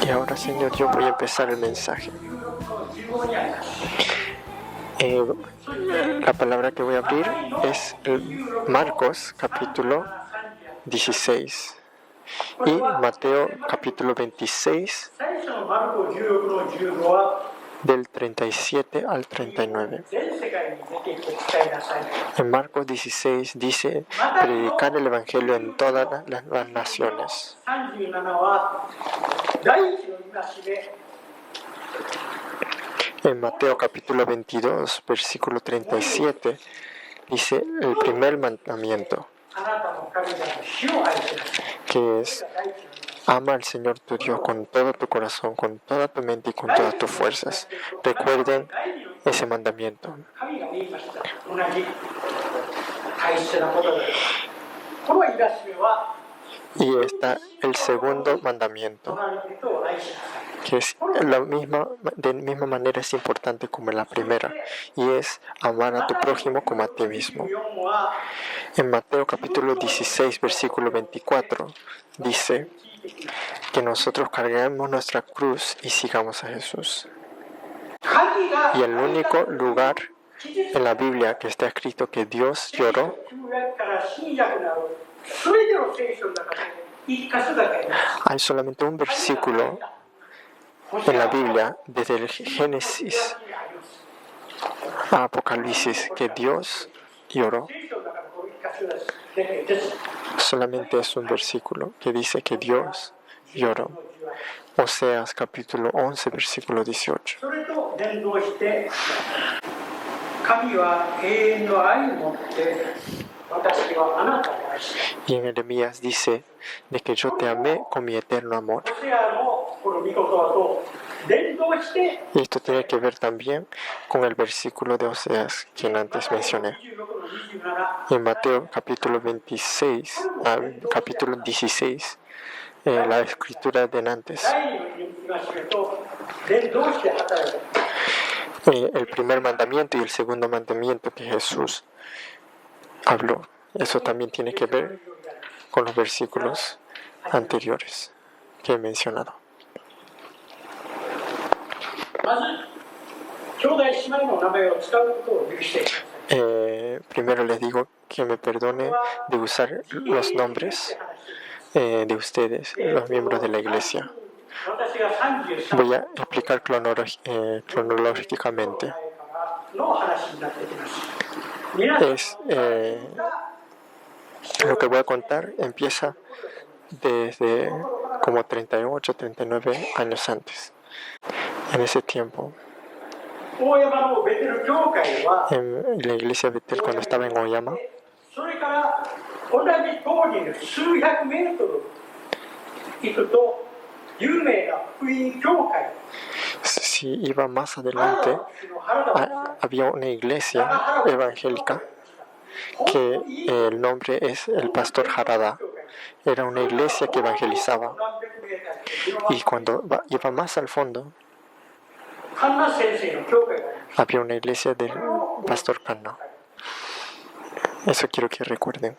Y ahora, Señor, yo voy a empezar el mensaje. La palabra que voy a abrir es Marcos capítulo 16 y Mateo capítulo 26 del 37 al 39. En Marcos 16 dice: predicar el evangelio en todas las naciones. En Mateo capítulo 22 versículo 37 dice el primer mandamiento, que es: ama al Señor tu Dios con todo tu corazón, con toda tu mente y con todas tus fuerzas. Recuerden ese mandamiento. Y está el segundo mandamiento, que es de misma manera es importante como la primera, y es amar a tu prójimo como a ti mismo. En Mateo capítulo 16 versículo 24 dice que nosotros carguemos nuestra cruz y sigamos a Jesús. Y el único lugar en la Biblia que está escrito que Dios lloró, hay solamente un versículo en la Biblia, desde el Génesis a Apocalipsis, que Dios lloró. Solamente es un versículo que dice que Dios lloró. Oseas capítulo 11 versículo 18. Y en Jeremías dice de que yo te amé con mi eterno amor. Y esto tiene que ver también con el versículo de Oseas que antes mencioné. En Mateo capítulo 16, capítulo 16, la escritura de antes. El primer mandamiento y el segundo mandamiento que Jesús habló. Eso también tiene que ver con los versículos anteriores que he mencionado. Primero les digo que me perdone de usar los nombres de ustedes, los miembros de la iglesia. Voy a explicar cronológicamente. Lo que voy a contar empieza desde como 38, 39 años antes. En ese tiempo, en la iglesia Betel, cuando estaba en Oyama, si iba más adelante, había una iglesia evangélica que el nombre es el Pastor Harada. Era una iglesia que evangelizaba. Y cuando iba más al fondo, había una iglesia del Pastor Kanna. Eso quiero que recuerden.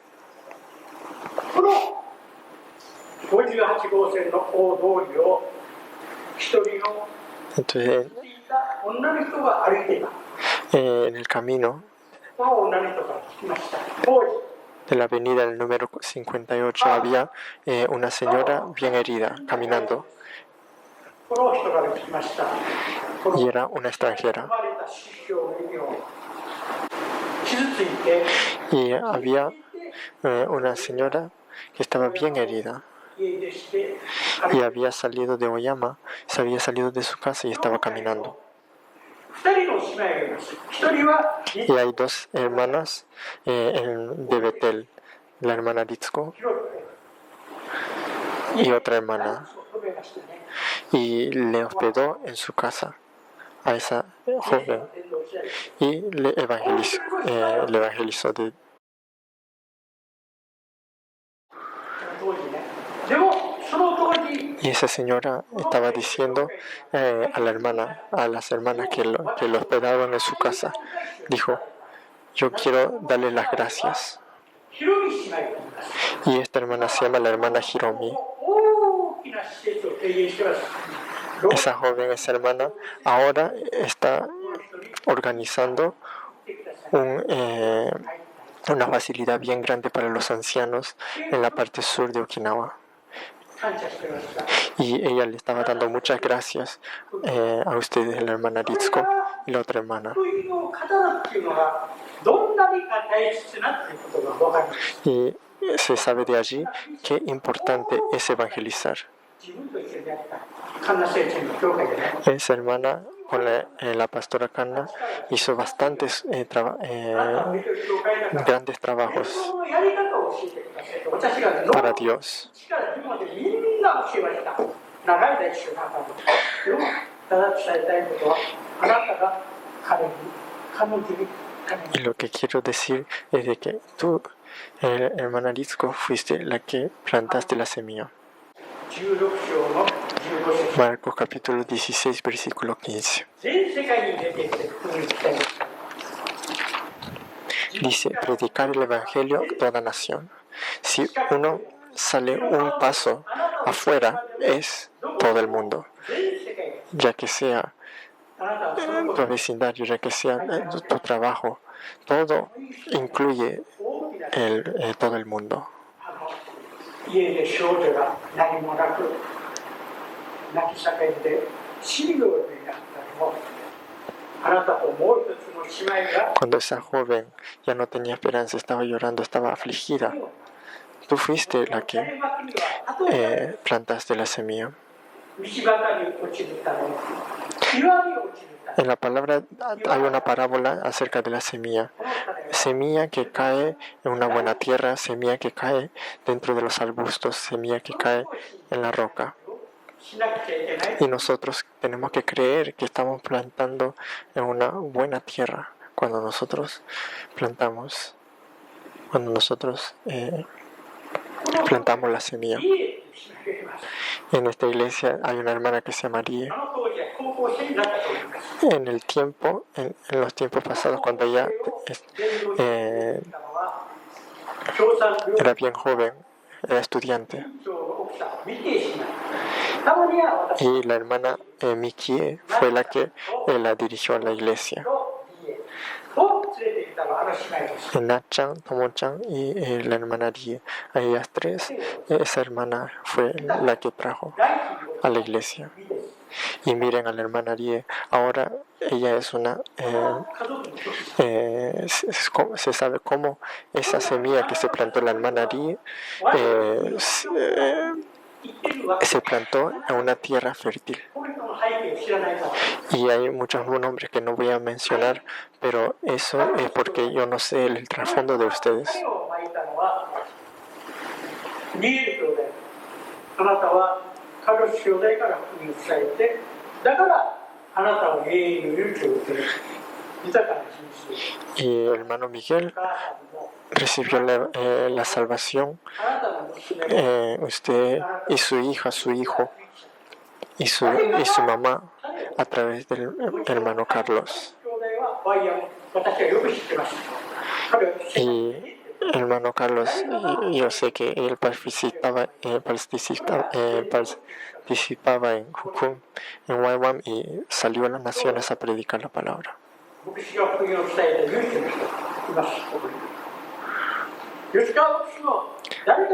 Entonces, en el camino de la avenida del número 58 había una señora bien herida caminando, y era una extranjera, y había una señora que estaba bien herida y había salido de Oyama, se había salido de su casa y estaba caminando. Y hay dos hermanas de Betel, la hermana Ritsuko y otra hermana, y le hospedó en su casa a esa joven y le evangelizó Y esa señora estaba diciendo a las hermanas que lo hospedaban en su casa, dijo: yo quiero darle las gracias. Y esta hermana se llama la hermana Hiromi. esa joven, esa hermana, ahora está organizando una facilidad bien grande para los ancianos en la parte sur de Okinawa. Y ella le estaba dando muchas gracias a ustedes, la hermana Ritsuko y la otra hermana. Y se sabe de allí qué importante es evangelizar. Esa hermana con la pastora Kanna hizo bastantes grandes trabajos para Dios. Y lo que quiero decir es de que tú, hermana Ritsuko, fuiste la que plantaste la semilla. Marcos capítulo 16, versículo 15. Dice, predicar el evangelio a toda nación. Si uno sale un paso afuera, es todo el mundo. Ya que sea tu vecindario, ya que sea tu trabajo, todo incluye todo el mundo. Cuando esa joven ya no tenía esperanza, estaba llorando, estaba afligida, tú fuiste la que plantaste la semilla. En la palabra hay una parábola acerca de la semilla. Semilla que cae en una buena tierra, semilla que cae dentro de los arbustos, semilla que cae en la roca. Y nosotros tenemos que creer que estamos plantando en una buena tierra cuando nosotros plantamos, plantamos la semilla. En esta iglesia hay una hermana que se llama Rie. En los tiempos pasados, cuando ella era bien joven, era estudiante. Y la hermana Mikie fue la que la dirigió a la iglesia. Na-chan, Tomo-chan y la hermana Rie, a ellas tres, esa hermana fue la que trajo a la iglesia. Y miren a la hermana Rie, ahora ella es una... se sabe cómo esa semilla que se plantó la hermana Rie se plantó en una tierra fértil. Y hay muchos nombres que no voy a mencionar, pero eso es porque yo no sé el trasfondo de ustedes. Y el hermano Miguel recibió la salvación, usted y su hija, su hijo y su mamá a través del hermano Carlos. Y el hermano Carlos, yo sé que él participaba en Hukun, en Waiwam, y salió a las naciones a predicar la palabra.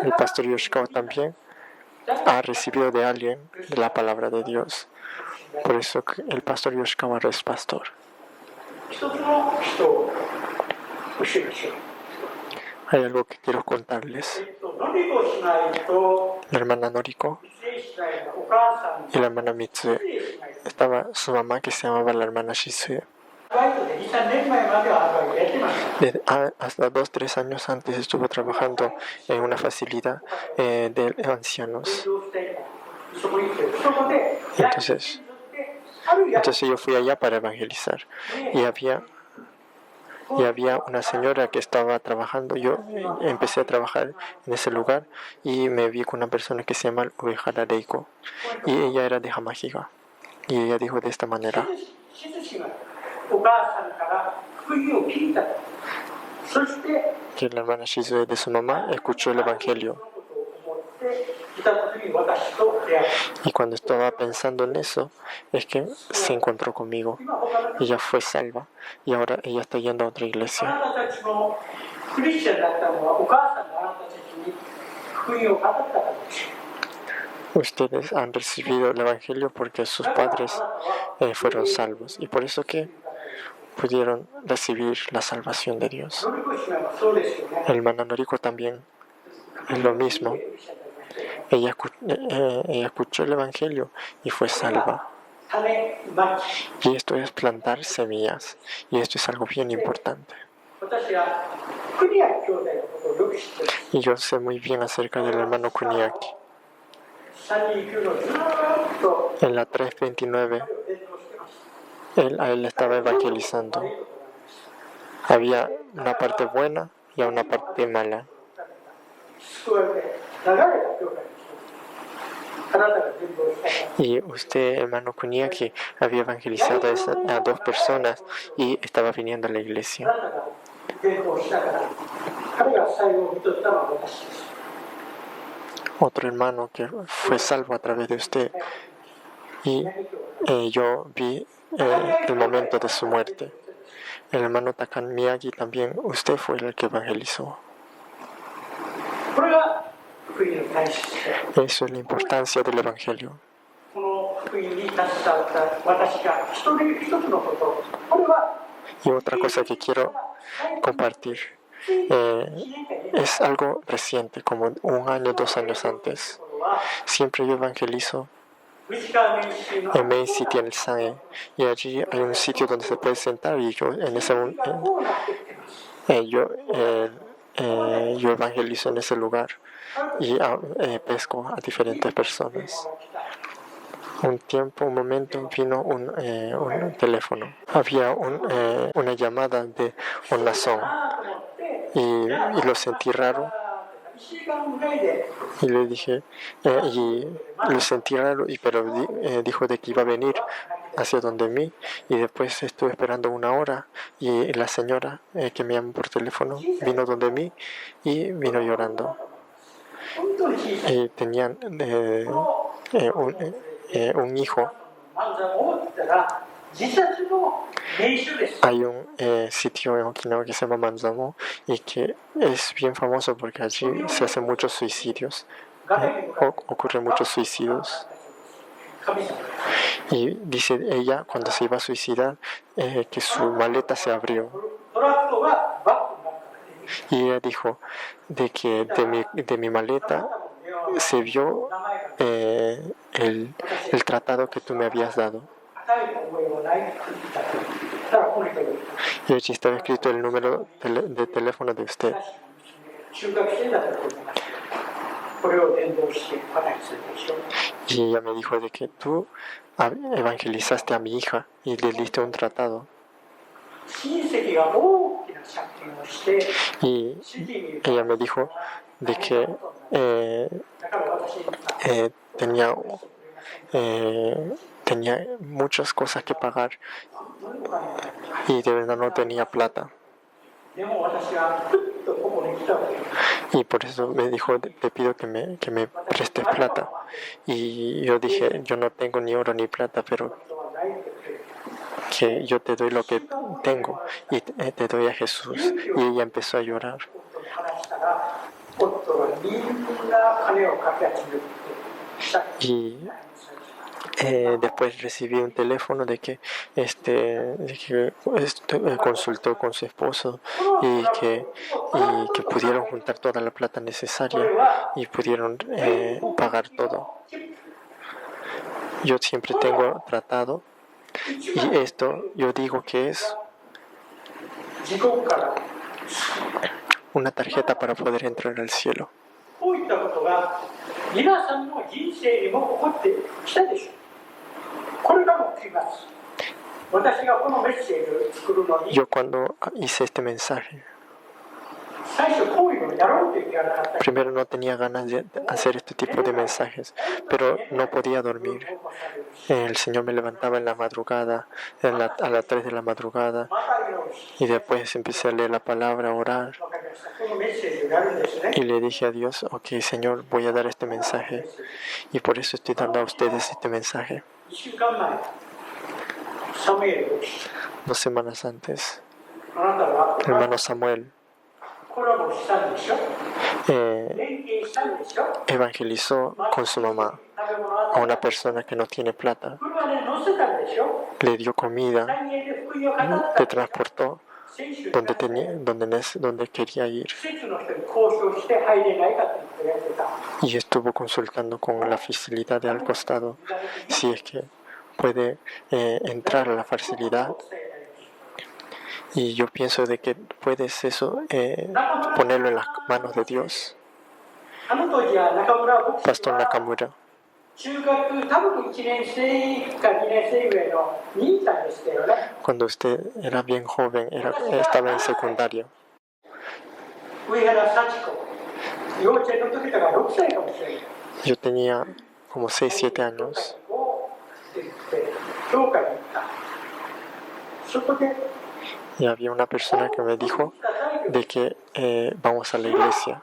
El pastor Yoshikawa también ha recibido de alguien la palabra de Dios. Por eso el pastor Yoshikawa es pastor. Hay algo que quiero contarles. La hermana Noriko y la hermana Mitsue. Estaba su mamá, que se llamaba la hermana Shisue. Hasta 2-3 años antes estuvo trabajando en una facilidad de ancianos. Entonces yo fui allá para evangelizar. Y había una señora que estaba trabajando. Yo empecé a trabajar en ese lugar y me vi con una persona que se llama Uehara Reiko. Y ella era de Hamahiga. Y ella dijo de esta manera: que la hermana Shizue de su mamá escuchó el evangelio Y cuando estaba pensando en eso, es que se encontró conmigo. Ella fue salva y ahora ella está yendo a otra iglesia. Ustedes han recibido el Evangelio porque sus padres fueron salvos y por eso que pudieron recibir la salvación de Dios. El hermana Noriko también es lo mismo. Ella escuchó el Evangelio y fue salva. Y esto es plantar semillas. Y esto es algo bien importante. Y yo sé muy bien acerca del hermano Kuniaki. En la 329, a él estaba evangelizando. Había una parte buena y una parte mala. Y usted, hermano Kuniaki, había evangelizado a 2 personas y estaba viniendo a la iglesia. Otro hermano que fue salvo a través de usted. Y yo vi el momento de su muerte. El hermano Takan Miyagi también, usted fue el que evangelizó. Eso es la importancia del Evangelio. Y otra cosa que quiero compartir es algo reciente, como 1 año, 2 años antes. Siempre yo evangelizo en Main City, en el SAE, y allí hay un sitio donde se puede sentar y yo en ese yo evangelizo en ese lugar y pesco a diferentes personas. Un momento vino un teléfono. Había una llamada de un masón y lo sentí raro. Y le dije, y lo sentí raro, pero dijo de que iba a venir hacia donde mí. Y después estuve esperando 1 hora y la señora que me llamó por teléfono vino donde mí y vino llorando. Tenían un hijo. Hay un sitio en Okinawa que se llama Manzamo y que es bien famoso porque allí se hacen muchos suicidios. Ocurren muchos suicidios. Y dice ella, cuando se iba a suicidar, que su maleta se abrió. Y ella dijo de que de mi maleta se vio el tratado que tú me habías dado. Y allí estaba escrito el número de teléfono de usted. Y ella me dijo de que tú evangelizaste a mi hija y le diste un tratado. Y ella me dijo de que tenía muchas cosas que pagar y de verdad no tenía plata. Y por eso me dijo, te pido que me prestes plata. Y yo dije, yo no tengo ni oro ni plata, pero que yo te doy lo que tengo y te doy a Jesús. Y ella empezó a llorar. Y después recibí un teléfono de que consultó con su esposo y que pudieron juntar toda la plata necesaria y pudieron pagar todo. Yo siempre tengo tratado y esto yo digo que es una tarjeta para poder entrar al cielo. Yo cuando hice este mensaje, primero no tenía ganas de hacer este tipo de mensajes, pero no podía dormir. El Señor me levantaba en la madrugada, a las 3 de la madrugada, y después empecé a leer la palabra, a orar. Y le dije a Dios, ok, Señor, voy a dar este mensaje. Y por eso estoy dando a ustedes este mensaje. 2 semanas antes, hermano Samuel evangelizó con su mamá a una persona que no tiene plata. Le dio comida, le transportó donde quería ir. Y estuvo consultando con la facilidad de al costado si es que puede entrar a la facilidad. Y yo pienso de que puedes eso ponerlo en las manos de Dios. Pastor Nakamura, cuando usted era bien joven, estaba en secundaria. Yo tenía como 6, 7 años. Y había una persona que me dijo de que vamos a la iglesia.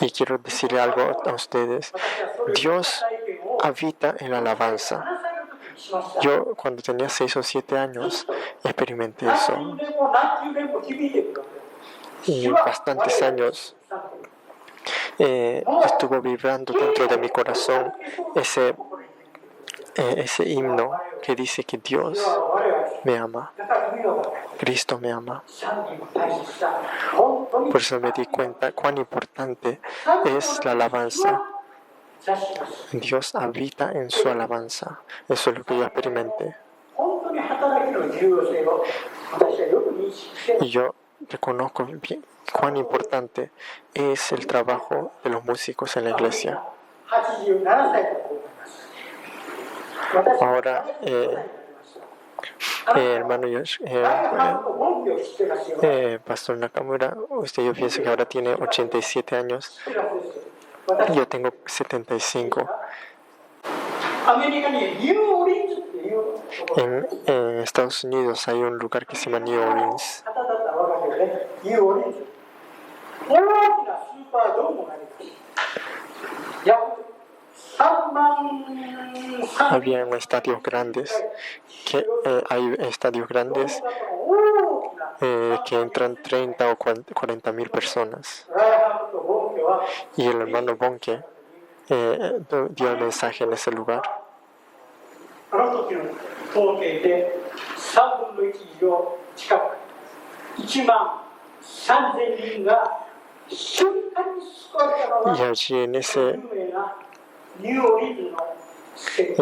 Y quiero decirle algo a ustedes. Dios habita en la alabanza. Yo cuando tenía 6 o 7 años experimenté eso. Y bastantes años estuvo vibrando dentro de mi corazón ese himno que dice que Dios me ama, Cristo me ama. Por eso me di cuenta cuán importante es la alabanza. Dios habita en su alabanza. Eso es lo que yo experimenté. Y yo reconozco bien cuán importante es el trabajo de los músicos en la iglesia. Ahora, hermano Pastor Nakamura, yo pienso que ahora tiene 87 años. Yo tengo 75. En Estados Unidos hay un lugar que se llama New Orleans. Había estadios grandes, hay estadios grandes que entran 30 o 40 mil personas. Y el hermano Bonke dio el mensaje en ese lugar. Y allí en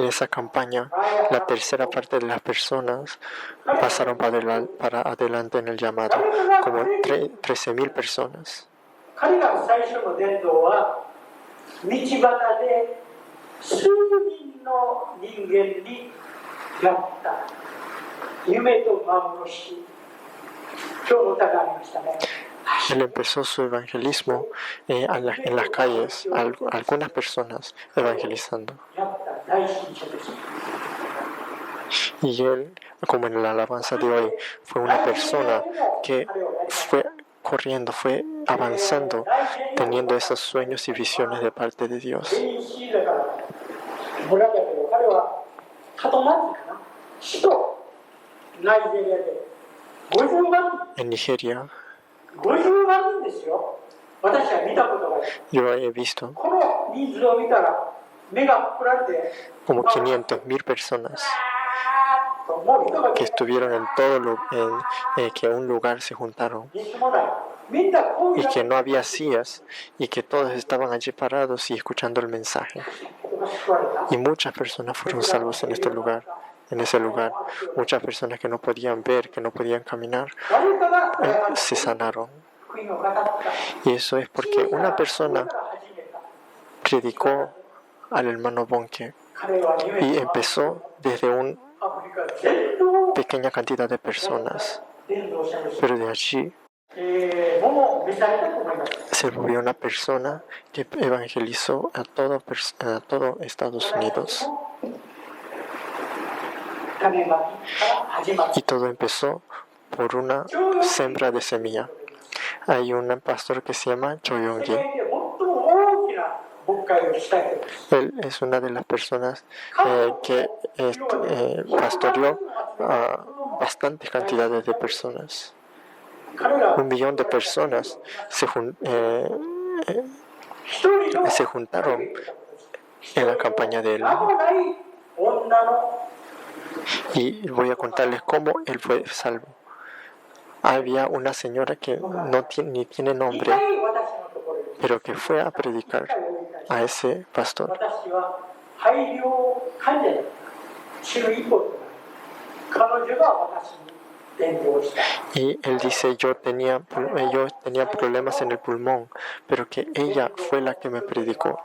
esa campaña, la tercera parte de las personas pasaron para adelante en el llamado, como 13,000 personas. Él empezó su evangelismo en las calles, algunas personas evangelizando. Y él, como en la alabanza de hoy, fue una persona que fue corriendo, fue avanzando, teniendo esos sueños y visiones de parte de Dios. En Nigeria, yo he visto como 500,000 personas que estuvieron en que un lugar se juntaron y que no había sillas y que todos estaban allí parados y escuchando el mensaje. Y muchas personas fueron salvos en ese lugar. Muchas personas que no podían ver, que no podían caminar, se sanaron. Y eso es porque una persona predicó al hermano Bonke y empezó desde una pequeña cantidad de personas, pero de allí se volvió una persona que evangelizó a todo Estados Unidos. Y todo empezó por una sembra de semilla. Hay un pastor que se llama Cho Yong-gi. Él es una de las personas que pastoreó a bastantes cantidades de personas. 1 millón de personas se juntaron en la campaña de él. Y voy a contarles cómo él fue salvo. Había una señora que ni tiene nombre, pero que fue a predicar a ese pastor. Y él dice, yo tenía problemas en el pulmón, pero que ella fue la que me predicó.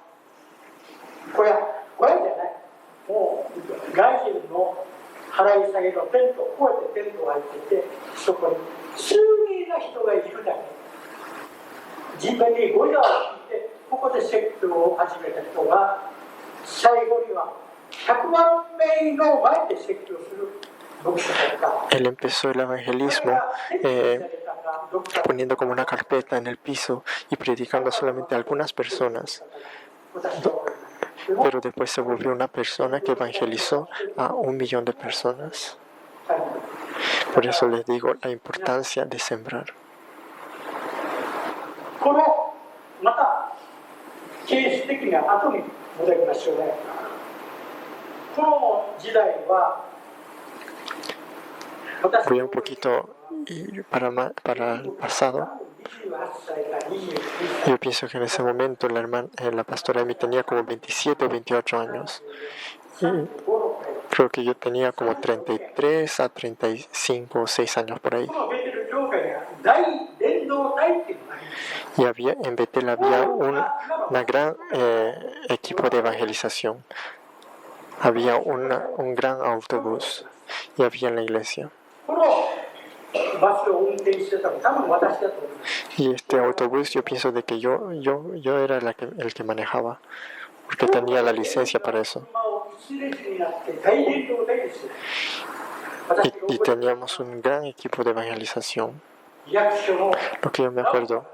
Él empezó el evangelismo poniendo como una carpeta en el piso y predicando solamente a algunas personas. Pero después se volvió una persona que evangelizó a 1 millón de personas. Por eso les digo la importancia de sembrar. Voy un poquito para el pasado. Yo pienso que en ese momento la pastora Emi tenía como 27 o 28 años. Y creo que yo tenía como 33 a 35 o 6 años por ahí. Y en Betel había una gran equipo de evangelización. Había un gran autobús y había en la iglesia. Y este autobús yo pienso de que yo era el que manejaba, porque tenía la licencia para eso. Y teníamos un gran equipo de evangelización. Lo que yo me acuerdo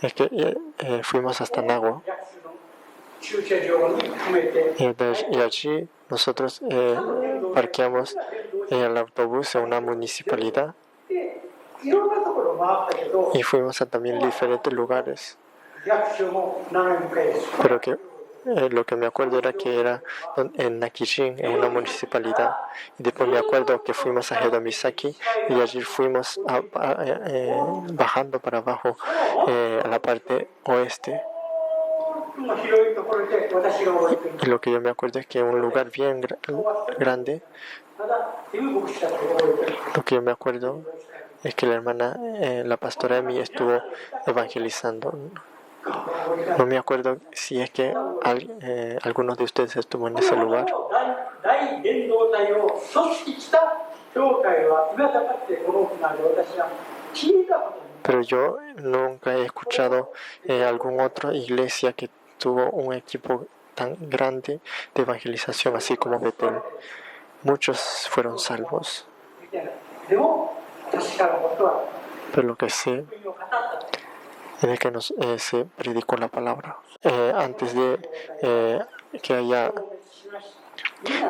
es que fuimos hasta Nagua. Y allí nosotros parqueamos el autobús en una municipalidad y fuimos a también diferentes lugares. Pero que lo que me acuerdo era que era en Nakijin, en una municipalidad. Y después me acuerdo que fuimos a Hedomisaki y allí fuimos bajando para abajo a la parte oeste. Y lo que yo me acuerdo es que en un lugar bien grande, lo que yo me acuerdo es que la pastora Emi estuvo evangelizando. No me acuerdo si es que algunos de ustedes estuvo en ese lugar. Pero yo nunca he escuchado alguna otra iglesia que tuvo un equipo tan grande de evangelización así como Betel. Muchos fueron salvos. Pero lo que sé es que se predicó la palabra. Antes de que haya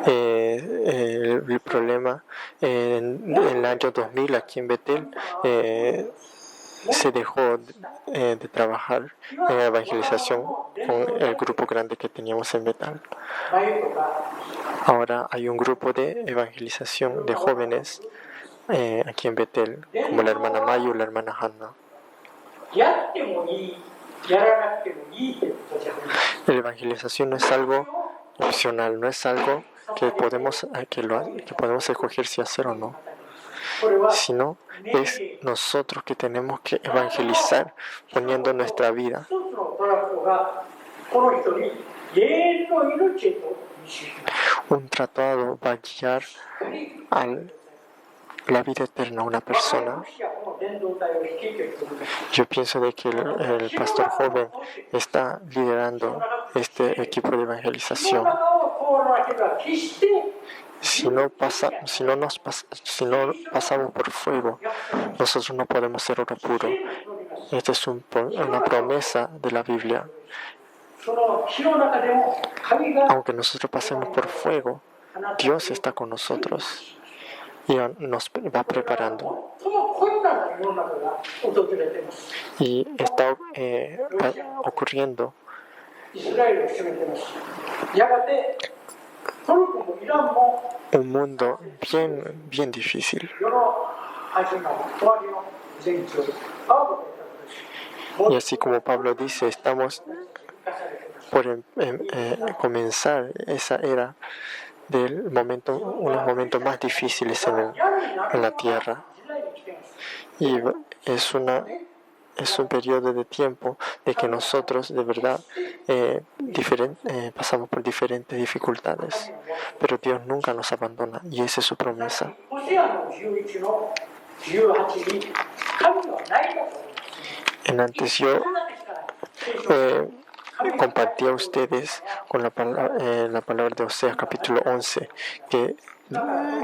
el problema, en el año 2000 aquí en Betel, se dejó de trabajar en evangelización con el grupo grande que teníamos en Betel. Ahora hay un grupo de evangelización de jóvenes aquí en Betel, como la hermana Mayu y la hermana Hanna. La evangelización no es algo opcional, no es algo que podemos escoger si hacer o no, sino es nosotros que tenemos que evangelizar poniendo nuestra vida. Un tratado va a guiar a la vida eterna a una persona. Yo pienso de que el pastor joven está liderando este equipo de evangelización. Si no pasamos por fuego, nosotros no podemos ser oro puro. Esta es una promesa de la Biblia. Aunque nosotros pasemos por fuego, Dios está con nosotros y nos va preparando. Y está ocurriendo. Un mundo bien difícil. Y así como Pablo dice, estamos por comenzar esa era del momento, unos momentos más difíciles en la tierra. Y es un periodo de tiempo de que nosotros de verdad pasamos por diferentes dificultades, pero Dios nunca nos abandona y esa es su promesa. Antes yo compartí a ustedes con la palabra de Oseas capítulo 11 que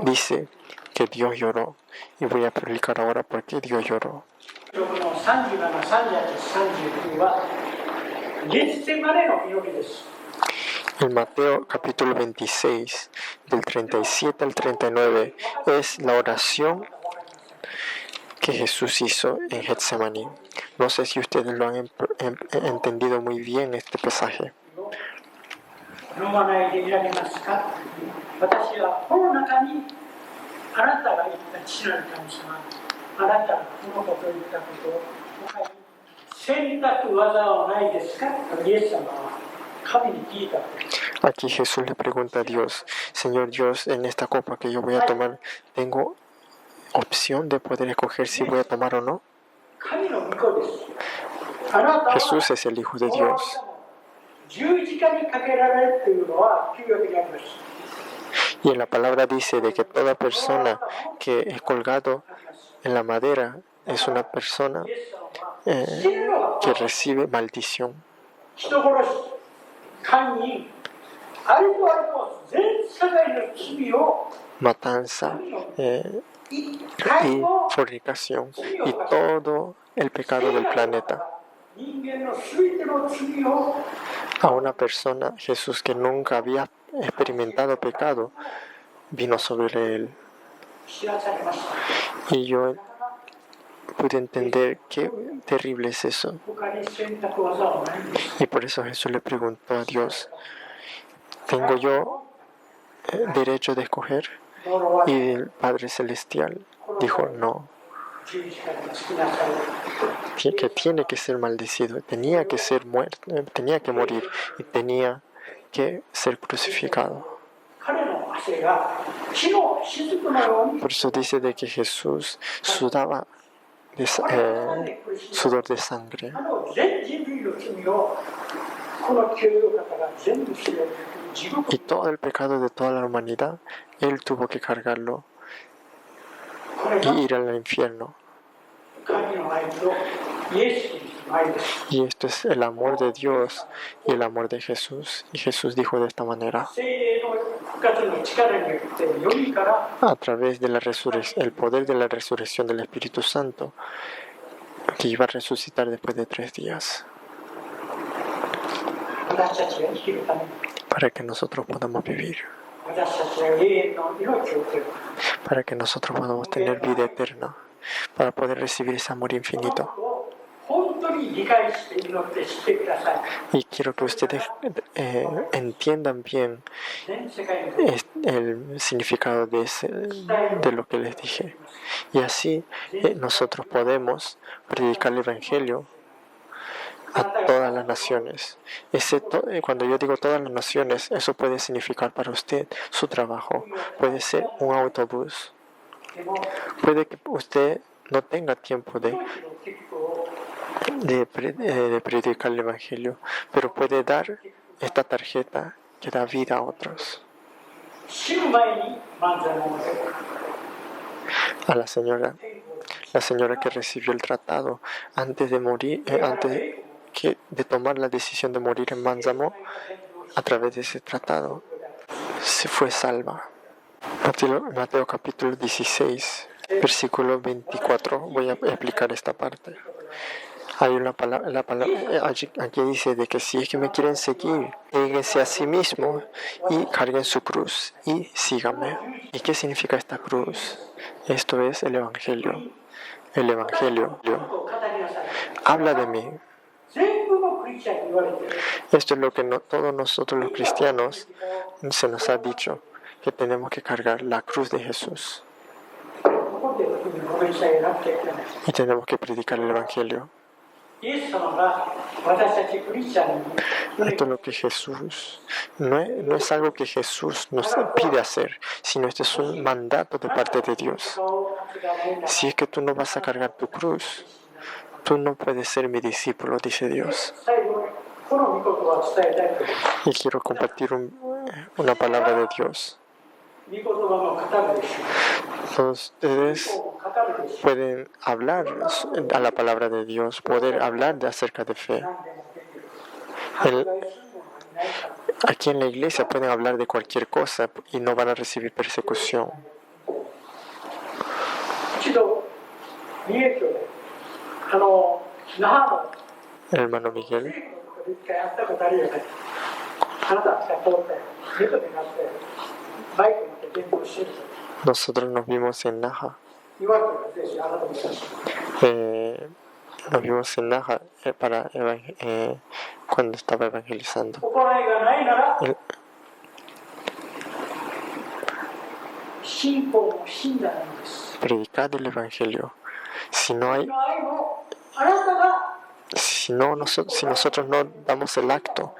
dice que Dios lloró, y voy a explicar ahora por qué Dios lloró. En Mateo capítulo 26, del 37 al 39, es la oración que Jesús hizo en Getsemaní. No sé si ustedes lo han entendido muy bien este pasaje. Aquí Jesús le pregunta a Dios: Señor Dios, en esta copa que yo voy a tomar, ¿tengo opción de poder escoger si voy a tomar o no? Jesús es el Hijo de Dios. Y en la palabra dice de que toda persona que es colgado en la madera es una persona que recibe maldición. Matanza y fornicación y todo el pecado del planeta. A una persona, Jesús, que nunca había experimentado pecado, vino sobre él. Y yo pude entender qué terrible es eso. Y por eso Jesús le preguntó a Dios: ¿tengo yo derecho de escoger? Y el Padre Celestial dijo: no. Que tiene que ser maldecido, tenía que ser muerto, tenía que morir y tenía que ser crucificado. Por eso dice de que Jesús sudaba sudor de sangre. Y todo el pecado de toda la humanidad, Él tuvo que cargarlo y ir al infierno. Y esto es el amor de Dios y el amor de Jesús. Y Jesús dijo de esta manera: a través de el poder de la resurrección del Espíritu Santo, que iba a resucitar después de 3 días, para que nosotros podamos vivir, para que nosotros podamos tener vida eterna, para poder recibir ese amor infinito. Y quiero que ustedes entiendan bien el significado de lo que les dije. Y así nosotros podemos predicar el Evangelio a todas las naciones. Cuando yo digo todas las naciones, eso puede significar para usted su trabajo. Puede ser un autobús. Puede que usted no tenga tiempo de predicar el Evangelio, pero puede dar esta tarjeta que da vida a otros. A la señora que recibió el tratado antes de morir, de tomar la decisión de morir en Bálsamo, a través de ese tratado, se fue salva. Mateo capítulo 16, versículo 24. Voy a explicar esta parte. Hay una palabra, aquí dice de que si es que me quieren seguir, níguense a sí mismos y carguen su cruz y síganme. ¿Y qué significa esta cruz? Esto es el Evangelio. El Evangelio habla de mí. Esto es lo que todos nosotros los cristianos se nos ha dicho, que tenemos que cargar la cruz de Jesús. Y tenemos que predicar el Evangelio. Esto es lo que Jesús, no es algo que Jesús nos pide hacer, sino este es un mandato de parte de Dios. Si es que tú no vas a cargar tu cruz, tú no puedes ser mi discípulo, dice Dios. Y quiero compartir una palabra de Dios. Todos ustedes pueden hablar a la palabra de Dios, poder hablar acerca de fe. Aquí en la iglesia pueden hablar de cualquier cosa y no van a recibir persecución. El hermano Miguel. Nosotros nos vimos en Naha. Nos vimos en Naha cuando estaba evangelizando. Predicad el Evangelio. Si nosotros no damos el acto,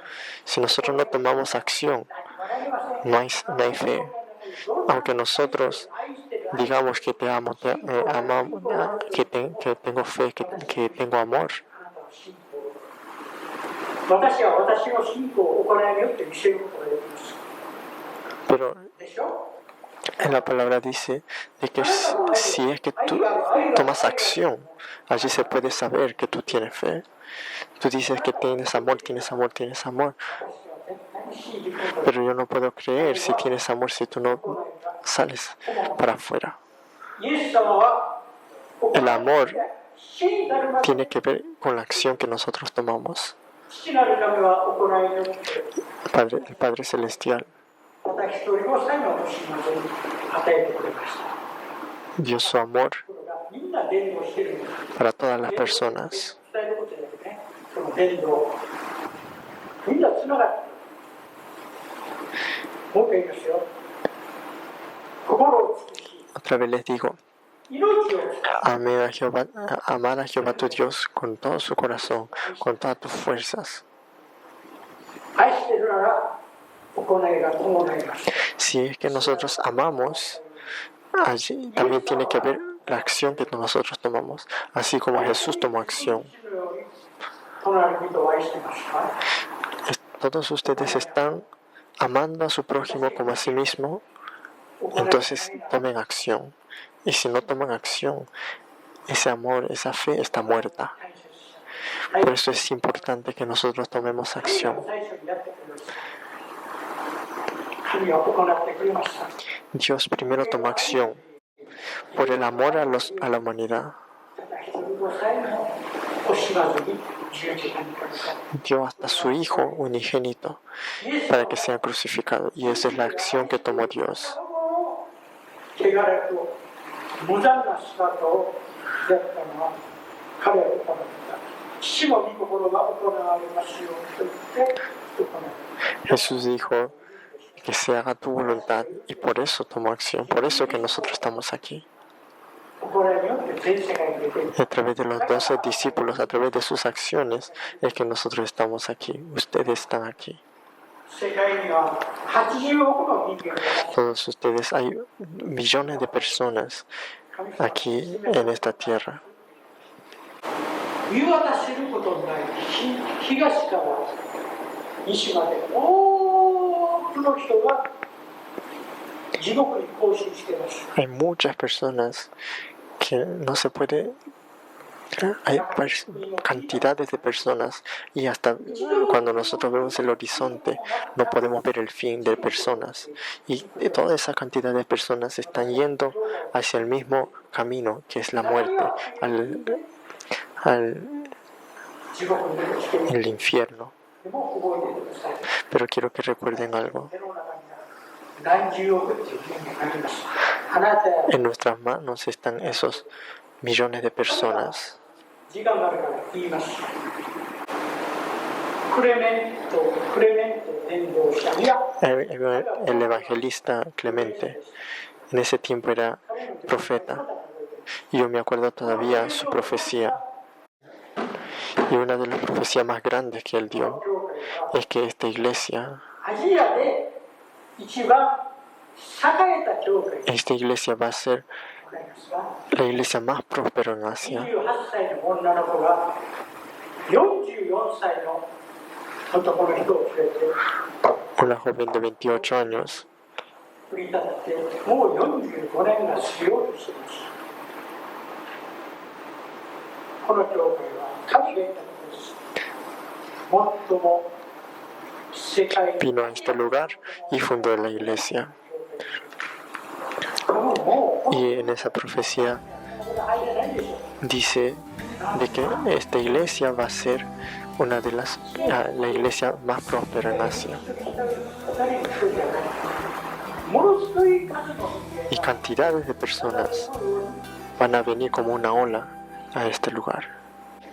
si nosotros no tomamos acción, no hay fe. Aunque nosotros digamos que te amo, amamos, que tengo fe, que tengo amor, pero en la palabra dice de que si es que tú tomas acción, allí se puede saber que tú tienes fe. Tú dices que tienes amor, pero yo no puedo creer si tienes amor si tú no sales para afuera. El amor tiene que ver con la acción que nosotros tomamos. El Padre Celestial dio su amor para todas las personas. Otra vez les digo, amar a Jehová tu Dios con todo su corazón, con todas tus fuerzas. Si es que nosotros amamos, allí también tiene que haber la acción que nosotros tomamos, así como Jesús tomó acción. Todos ustedes están amando a su prójimo como a sí mismo, entonces tomen acción. Y si no toman acción, ese amor, esa fe está muerta. Por eso es importante que nosotros tomemos acción. Dios primero tomó acción por el amor a la humanidad. Dio hasta su Hijo unigénito para que sea crucificado. Y esa es la acción que tomó Dios. Jesús dijo que se haga tu voluntad y por eso tomó acción, por eso que nosotros estamos aquí. A través de los 12 discípulos, a través de sus acciones, es que nosotros estamos aquí. Ustedes están aquí. Todos ustedes, hay millones de personas aquí en esta tierra. Hay muchas personas que no se puede Hay cantidades de personas y hasta cuando nosotros vemos el horizonte no podemos ver el fin de personas. Y toda esa cantidad de personas están yendo hacia el mismo camino que es la muerte, el infierno. Pero quiero que recuerden algo. En nuestras manos están esos millones de personas. El evangelista Clemente en ese tiempo era profeta y yo me acuerdo todavía su profecía. Y una de las profecías más grandes que él dio es que esta iglesia va a ser la iglesia más próspera en Asia. Una joven de 28 años vino a este lugar y fundó la iglesia. Y en esa profecía dice de que esta iglesia va a ser una de la iglesia más próspera en Asia. Y cantidades de personas van a venir como una ola a este lugar.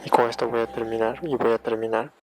Y con esto voy a terminar.